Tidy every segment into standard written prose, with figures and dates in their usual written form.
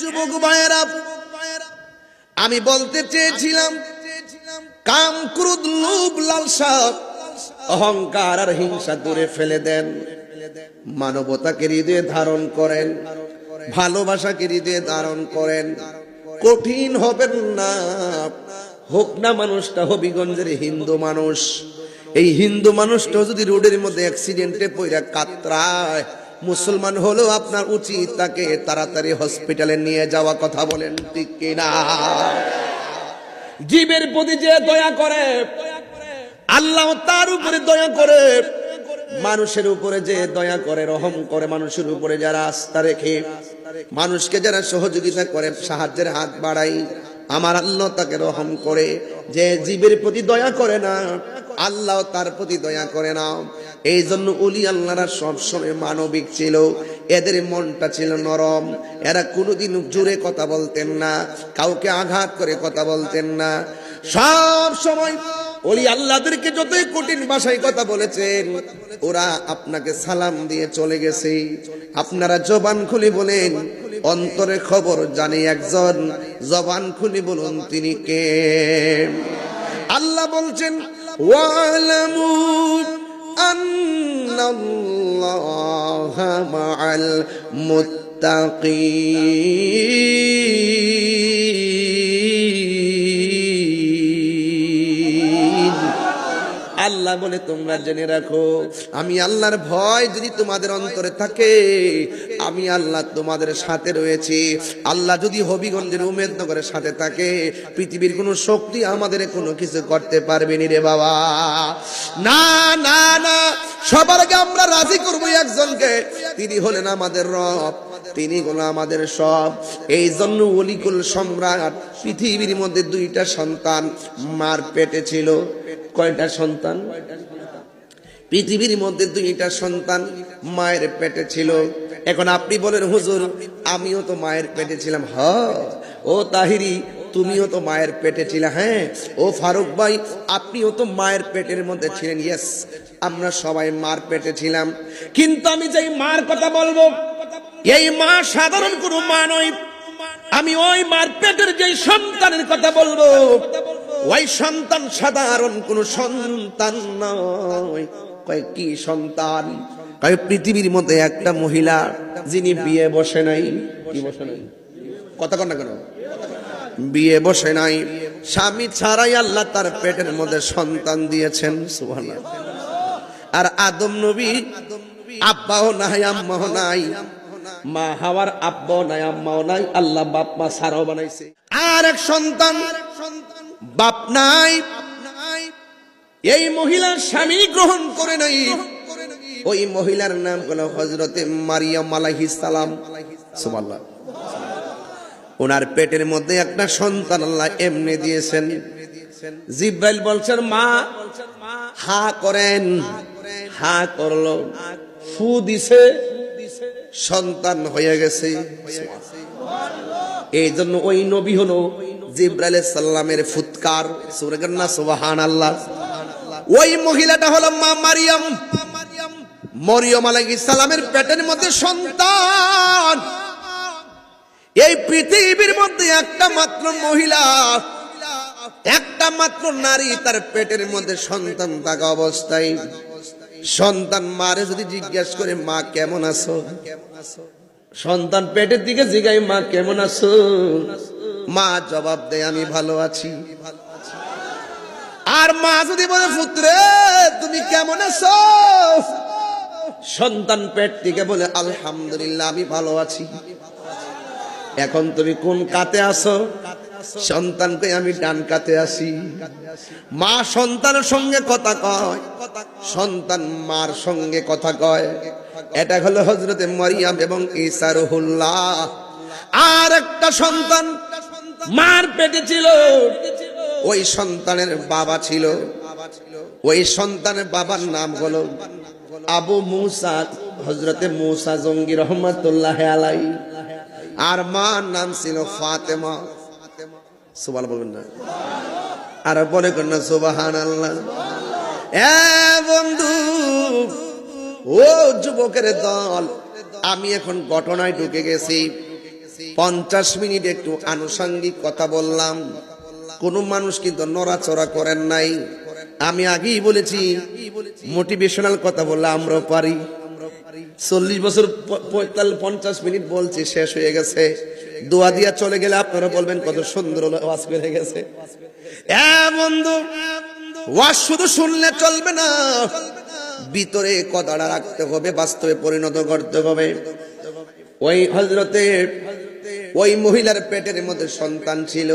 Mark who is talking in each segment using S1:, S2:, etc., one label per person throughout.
S1: যুবক ভাইয়েরা, আমি বলতে চেয়েছিলাম কাম, ক্রোধ, লোভ, লালসা, অহংকার আর হিংসা দূরে ফেলে দেন। মানবতাকে হৃদয়ে ধারণ করেন, ভালোবাসাকে হৃদয়ে ধারণ করেন। কঠিন হবেন না। হোক না মানুষটা হবিগঞ্জের হিন্দু মানুষ, এই হিন্দু মানুষটাও যদি রোডের মধ্যে অ্যাক্সিডেন্টে পড়ে কাতরায়, মুসলমান হলেও আপনার উচিত তাকে তাড়াতাড়ি হসপিটালে নিয়ে যাওয়া। কথা বলেন ঠিক কিনা? জীবের প্রতি যে দয়া করে আল্লাহ তার উপরে দয়া করে, মানুষের উপরে যে দয়া করে, রহম করে, মানুষের উপরে যারা আস্থা রেখে, মানুষকে যারা সহযোগিতা করে, সাহায্যের হাত বাড়াই, আমার আল্লাহ তাকে রহম করে। যে জীবের প্রতি দয়া করে না, আল্লাহ তার প্রতি দয়া করে না। এই জন্য ওলি আল্লাহরা সবসময় মানবিক ছিল, এদের মনটা ছিল নরম। এরা কোনোদিন জোরে কথা বলতেন না, কাউকে আঘাত করে কথা বলতেন না। সব সময় ওলি আল্লাহদেরকে যতই কঠিন ভাষায় কথা বলেছেন, ওরা আপনাকে সালাম দিয়ে চলে গেছে। আপনারা জবান খুলে বলেন, অন্তরে খবর জানে একজন, জবান খুলে বলুন তিনি কে। আল্লাহ বলছেন ওয়ালামু আন্নাল্লাহা মাআল মুত্তাকিন। আল্লাহ বলে তোমরা জেনে রাখো, আমি আল্লাহর ভয় যদি তোমাদের অন্তরে থাকে, আমি আল্লাহ তোমাদের সাথে রয়েছি। আল্লাহ যদি হবিগঞ্জের উমেদনগরের সাথে থাকে, পৃথিবীর কোনো শক্তি আমাদের কোনো কিছু করতে পারবে না রে বাবা। না না না, সবার আগে আমরা রাজি করবো একজনকে, তিনি হলেন আমাদের রব, তিনি হলো আমাদের সব। এই জন্য অলিকুল সম্রাট পৃথিবীর মধ্যে দুইটা সন্তান মার পেটে ছিল। কয়টা সন্তান? পৃথিবীর মধ্যে দুইটা সন্তান মায়ের পেটে ছিল। এখন আপনি বলেন হুজুর আমিও তো মায়ের পেটে ছিলাম। হ্যাঁ। ও তাহিরি তুমিও তো মায়ের পেটে ছিলে। হ্যাঁ। ও ফারুক ভাই আপনিও তো মায়ের পেটের মধ্যে ছিলেন। ইয়েস, আমরা সবাই মার পেটে ছিলাম। কিন্তু আমি যেই মার কথা বলবো, এই মা সাধারণ কোনো মা নয়। আমি ওই মার পেটের যেই সন্তানের কথা বলবো, ওই সন্তান সাধারণ কোন সন্তান নয়। কয় কি সন্তান? কয় পৃথিবীর মধ্যে একটা মহিলা যিনি বিয়ে বসে নাই। কি বসে নাই? কথা কন না কেন? বিয়ে বসে নাই, স্বামী ছাড়াই আল্লাহ তার পেটের মধ্যে সন্তান দিয়েছেন। সুবহানাল্লাহ। আর আদম নবী আব্বাও নাই আম্মাও নাই, মা হাওয়ার আব্বাও নাই আম্মাও নাই, আল্লাহ বাপ মা ছাড়াও বানাইছে। আর এক সন্তান বাপ নাই, এই মহিলার স্বামী গ্রহণ করে নাই। ওই মহিলার নাম হলো হযরতে মারিয়াম আলাইহিস সালাম। সুবহানাল্লাহ। ওনার পেটের মধ্যে একটা সন্তান আল্লাহ এমনি দিয়েছেন। জিব্রাইল বলছেন মা হা করেন, হা করলো, ফু দিছে, সন্তান হয়ে গেছে। এই জন্য ওই নবী হলো জিব্রাইল আলাইহিস সালামের ফুৎকার। সূরা গান্না সুবহানাল্লাহ। ওই মহিলাটা হলো মা মারিয়াম। মরিয়ম আলাইহিস সালামের পেটের মধ্যে সন্তান। এই পৃথিবীর মধ্যে একটা মাত্র মহিলা, একটা মাত্র নারী, তার পেটের মধ্যে সন্তান থাকা অবস্থায় সন্তান মারে যদি জিজ্ঞাসা করে মা কেমন আছো, সন্তান পেটের দিকে জিগাই মা কেমন আছো, মা জবাব দেয় আমি ভালো আছি। আর মা যদি বলে পুত্রে তুমি কেমন আছো, সন্তান পেট থেকে বলে আলহামদুলিল্লাহ আমি ভালো আছি। এখন তুমি কোন কাতে আছো? সন্তান কই আমি ডান কাতে আছি। মা সন্তানের সঙ্গে কথা কয়, সন্তান মার সঙ্গে কথা কয়। এটা হলো হযরতে মারিয়াম এবং ঈসা রুহুল্লাহ। আর একটা সন্তান মার পেটে ছিল, ওই সন্তানের বাবা ছিল। ওই সন্তানের বাবার নাম হলো আবু মুসা, হযরতে মুসা জঙ্গি রহমাতুল্লাহ আলাইহি। আর মার নাম ছিল ফাতেমা। সুবহানাল্লাহ বলবেন না? আর বলে কোন না সুবহানাল্লাহ। এ বন্ধু, ও যুবকের দল, আমি এখন ঘটনায় ঢুকে গেছি। 50 মিনিট একটু আনুষঙ্গিক কথা বললাম, কোন মানুষ কিন্তু নড়াচড়া করেন নাই। আমি আগেই বলেছি মোটিভেশনাল কথা বললে আমরাও পারি। 40 বছর 50 মিনিট বলছি, শেষ হয়ে গেছে। দোয়া দিয়া চলে গেলে আপনারা বলবেন কত সুন্দর ওয়াজ করে গেছে। বন্ধু, ওয়াজ শুধু শুনলে চলবে না, ভিতরে কথাটা রাখতে হবে, বাস্তবে পরিণত করতে হবে। ওই হযরতে ওই মহিলার পেটের মধ্যে সন্তান ছিল।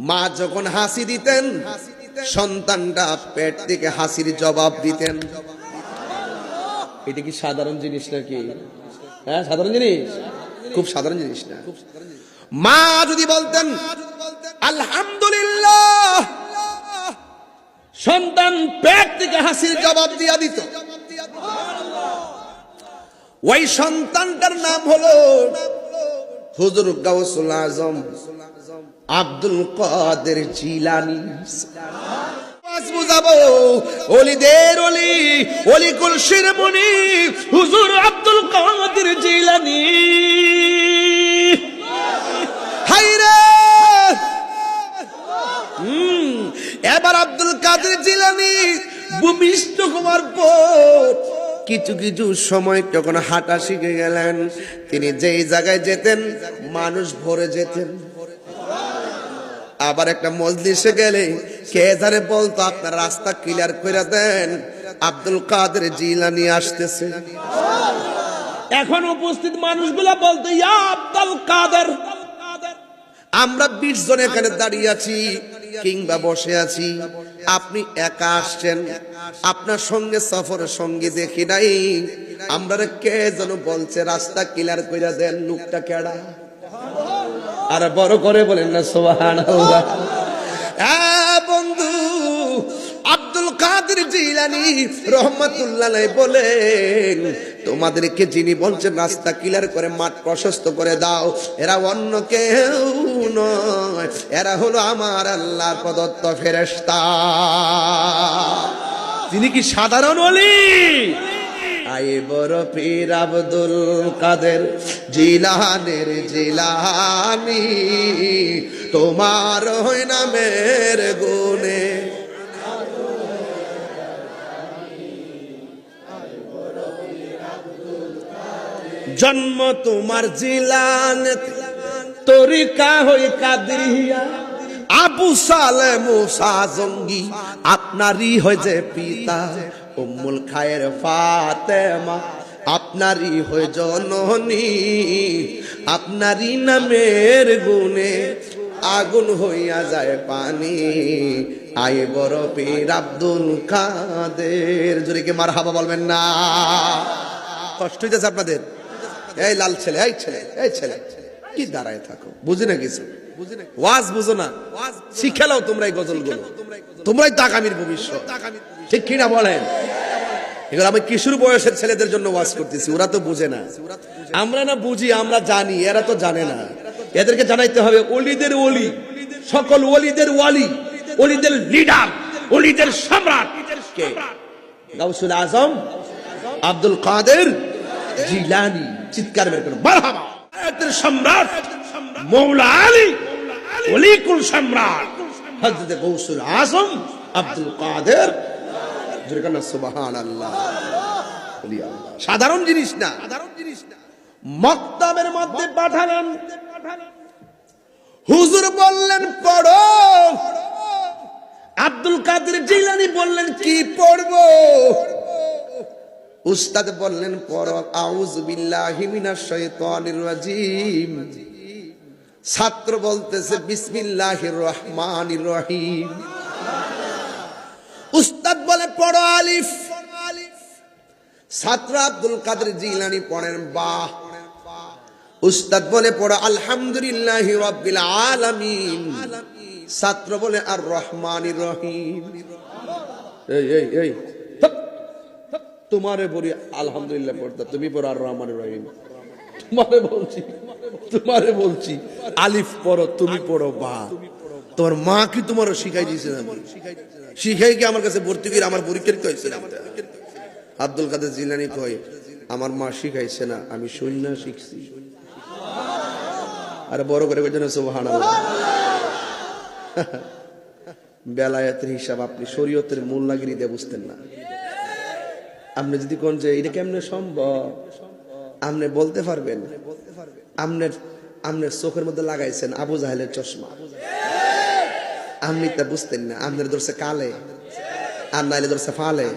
S1: মা যখন হাসি দিতেন, সন্তানটা পেট থেকে হাসির জবাব দিতেন। এটা কি সাধারণ জিনিস নাকি? হ্যাঁ, সাধারণ জিনিস, খুব সাধারণ জিনিস না। মা যদি বলতেন আলহামদুলিল্লাহ, সন্তান পেট থেকে হাসির জবাব দিয়া দিত। ওই সন্তানটার নাম হলো হুজুর গাউসুল আজম আব্দুল কাদের জিলানী। বুঝাবো ওলিদের ওলি, ওলি কুল শিরমণি হুজুর আব্দুল কাদের জিলানী। হায়রে, এবার আব্দুল কাদের জিলানী ভূমিষ্ঠ হওয়ার পর কিছু কিছু সময় যখন হাঁটা শিখে গেলেন, তিনি যেই জায়গায় যেতেন মানুষ ভরে যেতেন। আবার একটা মজলিসে গেলে কে জানে বলতো আপনার রাস্তা ক্লিয়ার করে দেন, আব্দুল কাদের জিলানী আসতেছে। এখন উপস্থিত মানুষগুলা বলতো ইয়া আব্দুল কাদের। আমরা 20 জন এখানে দাঁড়িয়ে আছি কিংবা বসে আছি, আপনি একা আসছেন, আপনার সঙ্গে সফরের সঙ্গী দেখি নাই। আমরা কে যেন বলছে রাস্তা ক্লিয়ার করে দেন, লোকটা কেডা? আর বড় করে বলেন না সুবহানাল্লাহ। বন্ধু, আব্দুল কাদের জিলানী রহমাতুল্লাহ আলাইহি বলেন, তোমাদেরকে যিনি বলছেন রাস্তা ক্লিয়ার করে মাঠ প্রশস্ত করে দাও, এরা অন্য কেউ নয়, এরা হলো আমার আল্লাহর প্রদত্ত ফেরেশতা। তিনি কি সাধারণ ওলি? আয়ে বড় পীর আব্দুল কাদের জিলানের জিলানী, তোমার হয় নামের গুণে জন্ম তোমার জিলানে, তরিকা হই কাদরিয়া, আবু সালে মুসা জঙ্গি আপনারই হয় যে পিতা, উম্মুল খায়ের ফাতেমা আপনারই হয় জননী, আপনারই নামের গুণে আগুন হইয়া যায় পানি। আয়ে বড় পীর আব্দুল কাদের। জোরে কি মারহাবা বলবেন না? কষ্ট হইতেছে আপনাদের? এই লাল ছেলে, এই ছেলে, এই ছেলে কি দাঁড়ায় থাকো, বুঝি না কিছু, ওয়াজ বুঝো না, শিখালাও তোমরা এই গজলগুলো, তোমরাই তো আগামীর ভবিষ্যৎ, ঠিক কিনা বলেন? এগুলো আমি কিশোর বয়সের ছেলেদের জন্য ওয়াজ করতেছি, ওরা তো বুঝে না। আমরা না বুঝি, আমরা জানি, এরা তো জানে না। এদেরকে জানাইতে হবে ওলিদের ওলি, সকল ওলিদের ওয়ালি, ওলিদের লিডার, ওলিদের সম্রাট কে? গাউসুল আজম আব্দুল কাদের জিলানী। চিৎকার বের করুন মারহাবা। আয়াতের সম্রাট মওলা আলী, ওলিকুল সম্রাট হযরত গাউসুল আজম আব্দুল কাদের। জোরে কান্না সুবহানাল্লাহ। ওলি আল্লাহ সাধারণ জিনিস না, সাধারণ জিনিস না। মক্তবের মধ্যে পাঠালেন, হুজুর বললেন পড়ো। আব্দুল কাদের জিলানী বললেন কি পড়বো? উস্তাদ বললেন পড়ো আউযু বিল্লাহি মিনাশ শাইতানির রাজিম। ছাত্র বলতেছে বিসমিল্লাহির রহমানির রহিম। উস্তাদ বলে পড়ো আলিফ। ছাত্র আব্দুল কাদের জিলানী পড়েন বা। উস্তাদ বলে পড়ো আলহামদুলিল্লাহি রাব্বিল আলামিন। ছাত্র বলে আর রহমানির রহিম। এই এই এই তোমারে বলি আলহামদুলিল্লাহ পড়তে, তুমি পড়ো আর রহমানির রহিম। তোমারে বলছি আলিফ পড়ো, তুমি পড়ো বা। তোমার মা কি তোমার শিখাই দিয়েছে? শিখাই কি আমার কাছে ভর্তি করে আমার পরীক্ষা দিতে হয়েছে? আব্দুল কাদের জিলানী কয় আমার মা শিখাইছে না, আমি শূন্য শিখছি। আর বড় করে বলছেন সুবহানাল্লাহ। বেলায়েতের হিসাব আপনি শরীয়তের মূল লাগিয়ে দিয়ে বুঝতেন না। আপনি যদি কোন যে এটা কেমনে সম্ভব আপনি বলতে পারবেন, আপনার চোখের মধ্যে লাগাইছেন আবু জাহেলের চশমা, আপনি তা বুঝতেন না। আপনার ধরছে কালে, আর নাইলে ধরছে ফালে,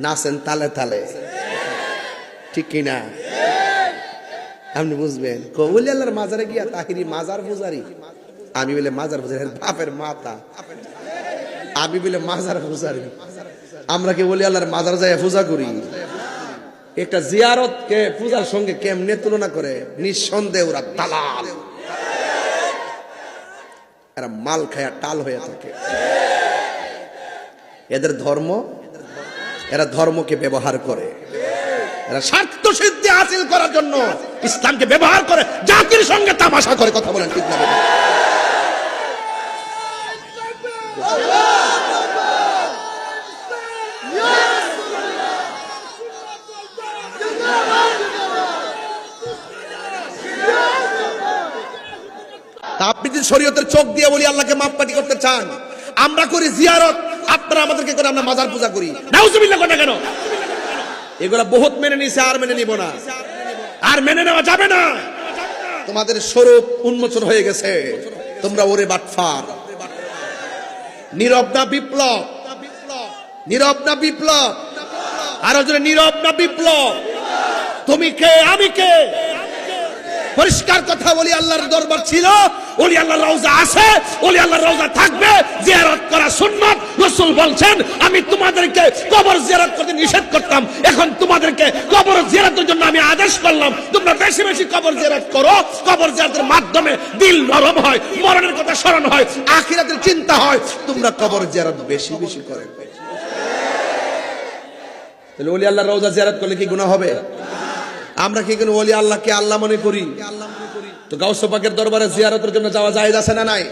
S1: নাচেন তালে তালে, ঠিক কিনা? আপনি বুঝবেন কবুল আল্লাহর মাজারে গিয়া তাহিরি মাজার পূজারি, আমি বলে মাজার পূজারি বাপের মাথা, আমি বলে মাজার পূজারি। আমরা কি বলি আল্লাহর মাজার যাই পূজা করি? একটা জিয়ারত কে পূজার সঙ্গে কেমনে তুলনা করে? নিঃসন্দেহে ওরা দালাল, এরা মাল খায়া টাল হয়ে থাকে। এদের ধর্ম, এরা ধর্মকে ব্যবহার করে, এরা স্বার্থ সিদ্ধি হাসিল করার জন্য ইসলামকে ব্যবহার করে, জাতির সঙ্গে তামাশা করে। কথা বলেন ঠিক না? আপনি যদি শরীয়তের চোখ দিয়ে বলি আল্লাহকে মাপকাঠি করতে চান, আমরা করি জিয়ারত, আপনারা আমাদেরকে করে আমরা মাজার পূজা করি। নাউজুবিল্লাহ কথা কেন? এগুলা বহুত মেনে নিছে, আর মেনে নিব না, আর মেনে নেওয়া যাবে না। তোমাদের স্বরূপ উন্মোচন হয়ে গেছে, তোমরা ওরে বাটফার। নীরব না বিপ্লব, নীরব না বিপ্লব, আরো জোরে নীরব না বিপ্লব। তুমি কে, আমি কে? পরিষ্কার কথা বলি, আল্লাহর দরবার ছিল, ওলি আল্লাহর রওজা আছে, ওলি আল্লাহর রওজা থাকবে, জিয়ারত করা সুন্নাত। রাসূল বলছেন আমি তোমাদেরকে কবর জিয়ারত করতে নিষেধ করতাম, এখন তোমাদেরকে কবর জিয়ারতের জন্য আমি আদেশ করলাম। তোমরা বেশি বেশি কবর জিয়ারত করো, কবর জিয়ারতের মাধ্যমে দিল নরম হয়, মরণের কথা স্মরণ হয়, আখিরাতের চিন্তা হয়। তোমরা কবর জিয়ারত বেশি বেশি করো। তাহলে ওলি আল্লাহর রওজা জিয়ারত করলে কি গুনাহ হবে? আমরা কি কোনো ওলি আল্লাহকে আল্লাহ মনে করি? তো গাউস পাকের দরবারে জিয়ারতের জন্য যাওয়া জায়েজ আছে না নাই?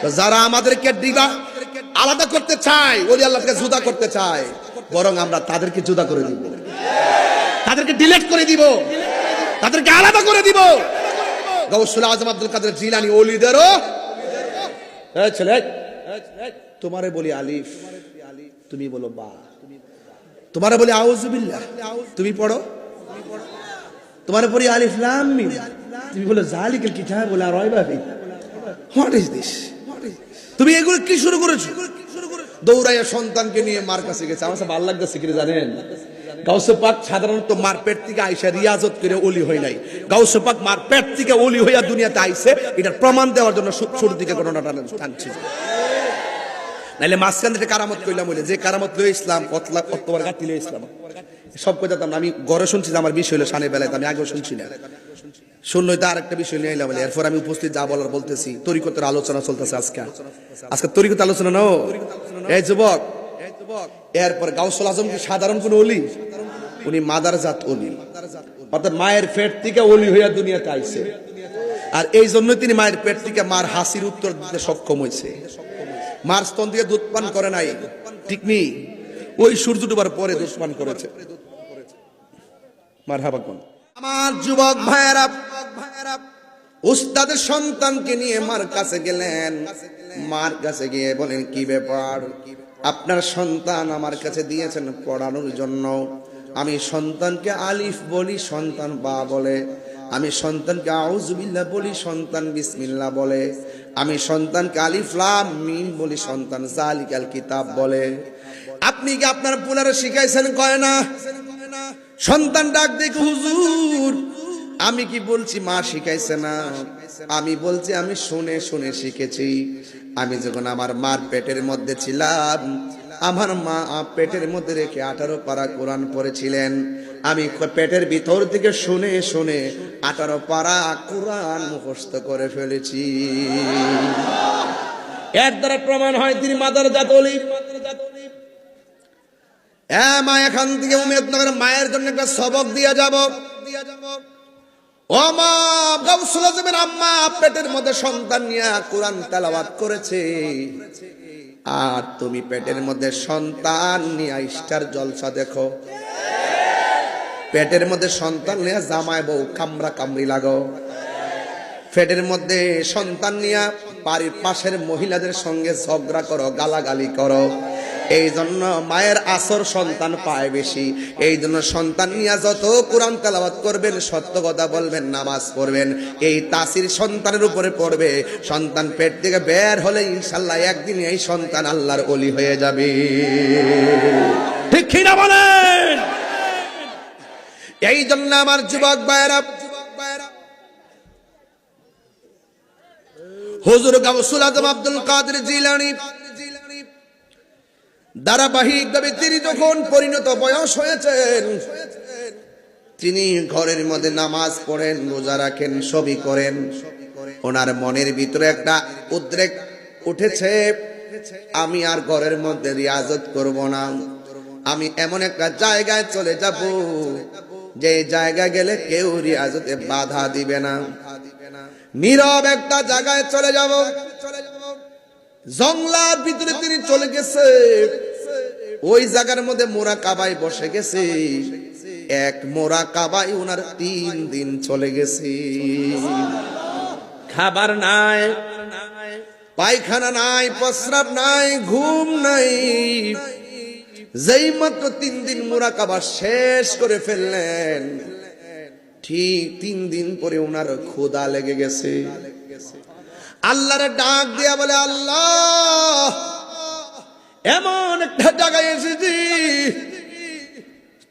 S1: তো যারা আমাদেরকে আলাদা করতে চায়, ওলি আল্লাহকে জুদা করতে চায়, বরং আমরা তাদেরকে জুদা করে দিব, তাদেরকে ডিলিট করে দিব, তাদেরকে আলাদা করে দিব। গাউসুল আজম আব্দুল কাদের জিলানী ওলিদেরও ছেলে, তোমারে বলি আলিফ, তুমি বলো বা, তোমারে বলি আউযুবিল্লাহ, তুমি পড়ো, তোমার পরে আলিফ লাম মিম, তুমি বলো জালিকাল কিতাব লা রাইবা ফি। What is this? তুমি এগুলো কি শুরু করেছো? দৌড়াইয়া সন্তানকে নিয়ে মার কাছে গেছে। আমার ভালো লাগতেছে কি জানেন, গাউসে পাক সাধারণত মার পেট থেকে আইসা রিয়াজত করে ওলি হয় নাই। গাউসে পাক মার পেট থেকে ওলি হইয়া দুনিয়াতে আইছে, এটার প্রমাণ দেওয়ার জন্য শুরুর দিকে ঘটনাটা টানছি। নাইলে মাঝখান থেকে কারামত কইলাম, বলে যে কারামত লই ইসলাম কতবার গাতি লই ইসলাম সব কথা আমি ঘরে শুনছি যে আমার বিষয় হলো শানের বেলায়, আমি আগেও শুনছি না, শুনলই তো আরেকটা বিষয় নিয়ে এলাম। এরপর আমি উপস্থিত যা বলার বলতেছি। তরিকতের আলোচনা চলতেছে আজকে তরিকত আলোচনা নাও। এই যুবক, এরপর গাউসুল আজম কি সাধারণ কোন ওলি? উনি মাদারজাত ওলি, অর্থাৎ মায়ের পেট থেকে ওলি হইয়া দুনিয়াতে আইছে। আর এই জন্য তিনি মায়ের পেট থেকে মার হাসির উত্তর দিতে সক্ষম হয়েছে। মার স্তন থেকে দুধ পান করে নাই, ঠিক নেই, ওই সূর্য ডুবার পরে দুধ পান করেছে। মারহাবা কোন আমার যুবক ভাইয়েরা, উস্তাদের সন্তানকে নিয়ে মার কাছে গেলেন। মার কাছে গিয়ে বলেন কি ব্যাপার? আপনার সন্তান আমার কাছে দিয়েছেন পড়ানোর জন্য। আমি সন্তানকে আলিফ বলি, সন্তান বা বলে। আমি সন্তানকে আউযুবিল্লাহ বলি, সন্তান বিসমিল্লাহ বলে। আমি সন্তানকে আলিফ লাম মিম বলি, সন্তান জালিকাল কিতাব বলে। আপনি কি আপনার পুলারে শিখাইছেন? কয় না। সন্তান ডাক দেখে হুজুর আমি কি বলছি মা শিখাইছে না? আমি বলছি আমি শুনে শুনে শিখেছি। আমি যখন আমার মার পেটের মধ্যে ছিলাম, আমার মা পেটের মধ্যে রেখে 18 পারা কোরআন পড়েছিলেন। আমি পেটের ভিতর থেকে শুনে শুনে 18 পারা কোরআন মুখস্থ করে ফেলেছি। এর দ্বারা প্রমাণ হয় তিনি মাদারজাত ওলি। মা, এখান থেকে উমেদনগরের মায়ের জন্য একটা সবক দিয়ে যাব। ও মা, গাউসুল আজমের আম্মা পেটের মধ্যে সন্তান নিয়ে কোরআন তেলাওয়াত করেছে, আর তুমি পেটের মধ্যে সন্তান নিয়ে স্টার জলসা দেখো। পেটের মধ্যে সন্তান নিয়ে জামাই বউ কামরা কামড়ি লাগো। পেটের মধ্যে সন্তান নিয়ে বাড়ির পাশের মহিলাদের সঙ্গে ঝগড়া করো, গালাগালি করো। এই জন্য মায়ের আসর সন্তান পায় বেশি। এই জন্য সন্তান নিয়ে যত কোরআন তেলাওয়াত করবেন, সত্য কথা বলবেন, নামাজ পড়বেন, এই তাসির সন্তানের উপরে পড়বে। সন্তান পেট থেকে বের হলে ইনশাল্লাহ একদিন এই সন্তান আল্লাহর ওলি হয়ে যাবে। ঠিক কি না বলেন? এই জন্য আমার যুবক ভাইয়েরা, হুজুর গাউসুল আজম আব্দুল কাদের জিলানী ধারাবাহিকভাবে তিনি যখন পরিণত বয়স হয়েছেন, তিনি ঘরের মধ্যে নামাজ পড়েন, রোজা রাখেন, সবই করেন। ওনার মনের ভিতরে একটা উদ্রেক উঠেছে, আমি আর ঘরের মধ্যে রিয়াজত করব না, আমি এমন একটা জায়গায় চলে যাব যে জায়গা গেলে কেউ রিয়াজতে বাধা দিবে না। নীরব একটা জায়গায় চলে যাব। জঙ্গলার ভিতরে তিনি চলে গেছে। ওই জায়গার মধ্যে মোরাকাবায় বসে গেছে। এক মোরাকাবায় ওনার 3 দিন চলে গেছে। খাবার নাই, পায়খানা নাই, প্রস্রাব নাই, ঘুম নাই। যেই মাত্র 3 দিন মোরাকাবা শেষ করে ফেললেন, ঠিক 3 দিন পরে ওনার ক্ষুধা লেগে গেছে। আল্লাহর ডাক দিয়া বলে, আল্লাহ, এমন একটা জায়গায় এসেছি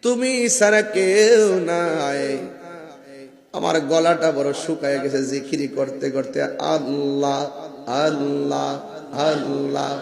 S1: তুমি ছাড়া কেউ নাই। আমার গলাটা বড় শুকায় গেছে জিকিরি করতে করতে। আল্লাহ আল্লাহ আল্লাহ